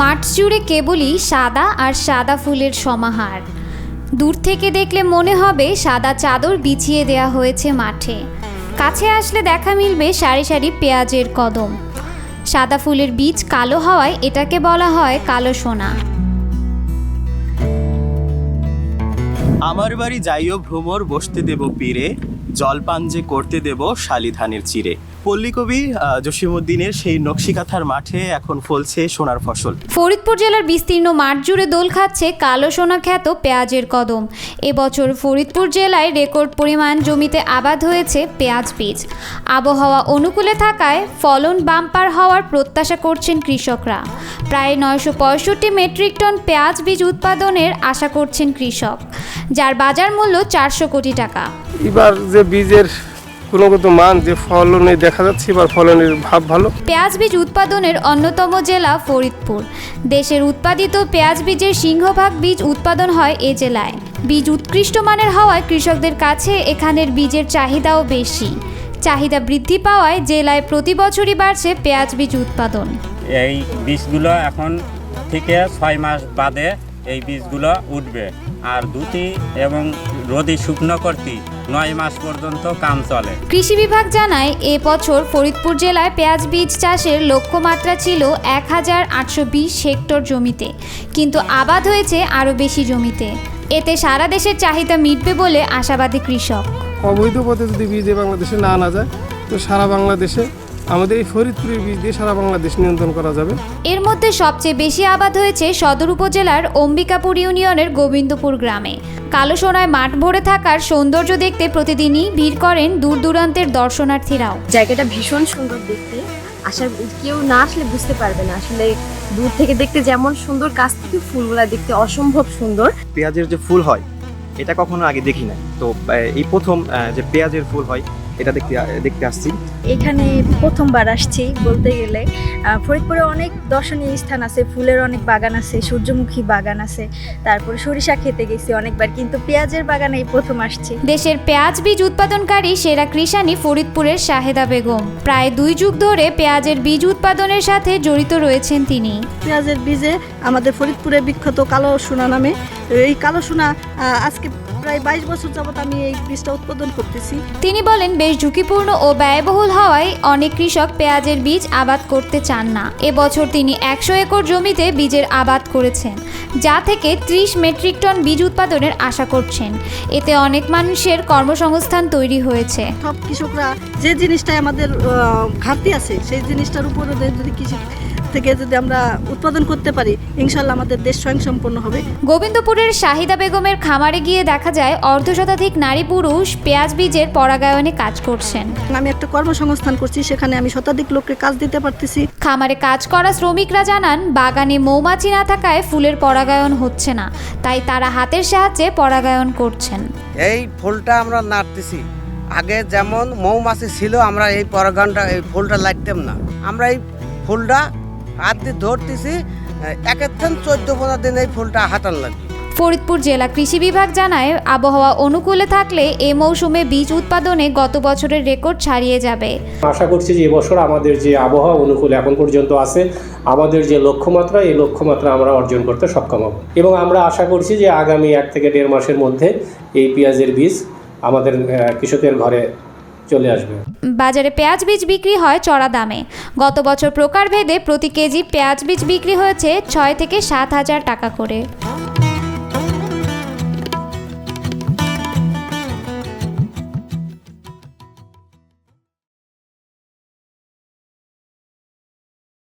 মাঠ জুড়ে কেবলই সাদা আর সাদা ফুলের সমাহার। দূর থেকে দেখলে মনে হবে সাদা চাদর বিছিয়ে দেয়া হয়েছে মাঠে। কাছে আসলে দেখা মিলবে সারি সারি পেঁয়াজের কদম। সাদা ফুলের বীজ কালো হওয়ায় এটাকে বলা হয় কালো সোনা। আমার বাড়ি যাইও ভ্রমর, বসতে দেব পীরে, জলপান যে করতে দেব শালি ধানের চিরে। পল্লীকবি জসিমউদ্দিনের সেই নকশিকাঁথার মাঠে এখন ফলছে সোনার ফসল। ফরিদপুর জেলার বিস্তীর্ণ মাঠ জুড়ে দোল খাচ্ছে কালো সোনা খ্যাত পেঁয়াজের কদম। এবছর ফরিদপুর জেলায় রেকর্ড পরিমাণ জমিতে আবাদ হয়েছে পেঁয়াজ বীজ। আবহাওয়া অনুকূলে থাকায় ফলন বাম্পার হওয়ার প্রত্যাশা করছেন কৃষকরা। প্রায় 965 মেট্রিক টন পেঁয়াজ বীজ উৎপাদনের আশা করছেন কৃষক, যার বাজার মূল্য 400 কোটি টাকা। এবার যে বীজের গুণগত মান, যে ফলনে দেখা যাচ্ছে, এবার ফলনের ভাব ভালো। পেঁয়াজ বীজ উৎপাদনের অন্যতম জেলা ফরিদপুর। দেশের উৎপাদিত পেঁয়াজ বীজের সিংহভাগ বীজ উৎপাদন হয় এ জেলায়। বীজ উৎকৃষ্ট মানের হওয়ায় কৃষকদের কাছে এখানের বীজের চাহিদাও বেশি। চাহিদা বৃদ্ধি পাওয়ায় জেলায় প্রতি বছরই বাড়ছে পেঁয়াজ বীজ উৎপাদন। এই বীজগুলো এখন থেকে 6 মাস বাদে এই বীজগুলো উঠবে, আর দুটি এবং রোদি শুকনো করতে 9 মাস পর্যন্ত কাম চলে। কৃষি বিভাগ জানায় এ বছর ফরিদপুর জেলায় পেঁয়াজ বীজ চাষের লক্ষ্যমাত্রা ছিল 1820 হেক্টর জমিতে, কিন্তু আবাদ হয়েছে আরও বেশি জমিতে। এতে সারা দেশের চাহিদা মিটবে বলে আশাবাদী কৃষক। অবৈধ পথে যদি বীজ বাংলাদেশে না আনা যায়, তো সারা বাংলাদেশে আমাদের এই ফরিদপুরের বীজ দিয়ে সারা বাংলাদেশ নিয়ন্ত্রণ করা যাবে। এর মধ্যে সবচেয়ে বেশি আবাদ হয়েছে সদর উপজেলার অম্বিকাপুর ইউনিয়নের গোবিন্দপুর গ্রামে। কালো সোনায় মাঠ ভরে থাকার সৌন্দর্য দেখতে প্রতিদিনই ভিড় করেন দূর দূরান্তের দর্শনার্থীরাও। জায়গাটা ভীষণ সুন্দর দেখতে, কেউ না আসলে বুঝতে পারবে না। আসলে দূর থেকে দেখতে যেমন সুন্দর, কাছ থেকে ফুলগুলা দেখতে অসম্ভব সুন্দর। পেঁয়াজের যে ফুল হয় এটা কখনো আগে দেখি নাই, তো এই প্রথম যে পেঁয়াজের ফুল হয় এটা দেখতে আসছি। এখানে প্রথমবার আসছি বলতে গেলে। ফরিদপুরে অনেক দর্শনীয় স্থান আছে, ফুলের অনেক বাগান আছে, সূর্যমুখী বাগান আছে, তারপরে সরিষা খেতে গেছি অনেকবার, কিন্তু পেঁয়াজের বাগানে এই প্রথম আসছি। দেশের পেঁয়াজ বীজ উৎপাদনকারী সেরা কৃষানি ফরিদপুরের শাহেদা বেগম। প্রায় 2 যুগ ধরে পেঁয়াজের বীজ উৎপাদনের সাথে জড়িত রয়েছেন তিনি। পেঁয়াজের বীজে আমাদের ফরিদপুরে বিখ্যাত কালো সোনা নামে, এই কালো সোনা আজকে প্রায় 22 বছর যাবত আমি এই বীজটা উৎপাদন করতেছি। তিনি বলেন, বেশ ঝুঁকিপূর্ণ ও ব্যয়বহুল হওয়ায় অনেক কৃষক পেঁয়াজের বীজ আবাদ করতে চান না। এবছর তিনি 100 একর জমিতে বীজের আবাদ করেছেন, যা থেকে 30 মেট্রিক টন বীজ উৎপাদনের আশা করছেন। এতে অনেক মানুষের কর্মসংস্থান তৈরি হয়েছে। সব কৃষকরা যে জিনিসটাই আমাদের ঘাটতি আছে, সেই জিনিসটার উপরে যদি কৃষি থেকে যদি আমরা উৎপাদন করতে পারি, ইনশাল্লাহ আমাদের দেশ স্বয়ংসম্পন্ন হবে। গোবিন্দপুরের শাহিদা বেগমের খামারে গিয়ে দেখা যায় অর্ধশতাধিক নারী পুরুষ পেঁয়াজ বীজের পরাগায়নে কাজ করছেন। আমি একটা কর্মসংস্থান করছি, সেখানে আমি শতাধিক লোককে কাজ দিতে পারতেছি। খামারে কাজ করা শ্রমিকরা জানান, বাগানে মৌমাছি না থাকায় ফুলের পরাগায়ন হচ্ছে না, তাই তারা হাতের সাহায্যে পরাগায়ন করছেন। এই ফুলটা আমরা নাড়তেছি, আগে যেমন মৌমাছি ছিল, আমরা এই পরাগায়নটা, এই ফুলটা লাগতাম না। আমরা এই ফুলটা হাত দিয়ে ধরতেছি, 14-15 দিন এই ফুলটা হাতান লাগবে। ফরিদপুর জেলা কৃষি বিভাগ জানায়, আবহাওয়া অনুকূলে থাকলে এ মৌসুমে বীজ উৎপাদনে গত বছরের রেকর্ড ছাড়িয়ে যাবে। আশা করছি যে এবছর আমাদের যে আবহাওয়া অনুকূল এখন পর্যন্ত আছে, আমাদের যে লক্ষ্যমাত্রা, এই লক্ষ্যমাত্রা আমরা অর্জন করতে সক্ষম হব, এবং আমরা আশা করছি যে আগামী 1 থেকে 1.5 মাসের মধ্যে এই পেঁয়াজের বীজ আমাদের কৃষকের ঘরে চলে আসবে। বাজারে পেঁয়াজ বীজ বিক্রি হয় চড়া দামে। গত বছর প্রকারভেদে প্রতি কেজি পেঁয়াজ বীজ বিক্রি হয়েছে 6 থেকে 7 হাজার টাকা করে।